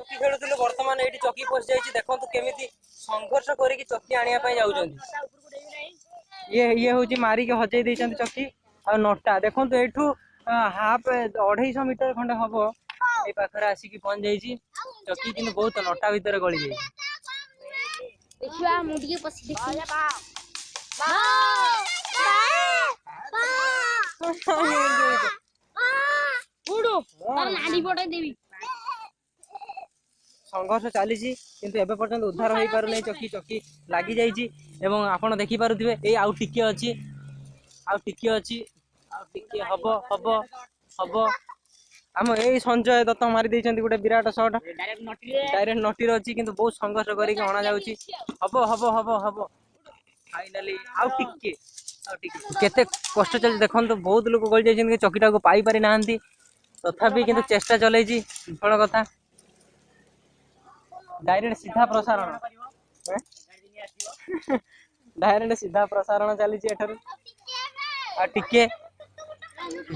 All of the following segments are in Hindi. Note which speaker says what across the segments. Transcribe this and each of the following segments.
Speaker 1: चकी खेलुथिलु वर्तमान एठी चकी पस जाईची देखंतु केमिति संघर्ष करिकि चकी आनिया पय जाउछन्ती ये होची मारी के हजै दैछन्ती चकी आ नटा देखंतु एठू हाफ 250 मीटर खंडे हबो ए पाखरे आसी कि पहुंच जाईची चकी किन बहुत नटा भीतर गली जाई
Speaker 2: देखिया मुडिए पसी देखिया उडो तार नाडी पटे देवी
Speaker 1: संघर्ष चली किंतु एबे पर्यंत उद्धार हो पारु नै चकी चकी लागी जाईची एवं आपण देखि पारुथिबे ए आउ टिके अछि हबो हबो हबो हम ए संजय दत्त मारी दैछन्ती गुटे विराट शॉट डायरेक्ट नटीर अछि किंतु बहुत संघर्ष करी के अणा जाउची हबो हबो हबो हबो फाइनली आउ टिके केते कष्ट चल देखंतु बहुत लोग गल जाइछन चकीटा को पाई पारि नाहंती तथापि किंतु चेष्टा चलैची फल कथा डायरेक्ट सीधा प्रसारण डायरेक्ट सीधा प्रसारण चली आ टिके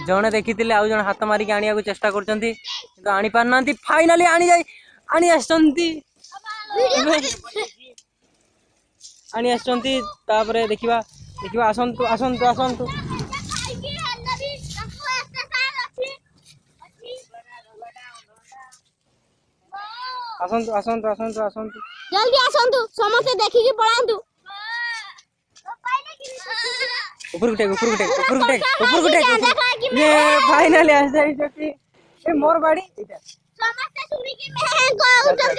Speaker 1: जणे देखिथिले आउ जण हाथ मारी के आनिया को चेष्टा करचंती किंतु आनी पार नांती फाइनली आनी आछंती आनी आछंती तापरे देखिबा आसंतु आसंतु आसंतु आसंतु आसंतु आसंतु आसंतु
Speaker 2: जल्दी आसंतु समस्त देखि के पळांतु
Speaker 1: ऊपर गुटे ये फाइनली आ जाई जति ए मोर बाड़ी
Speaker 2: समस्त सुनी के मैं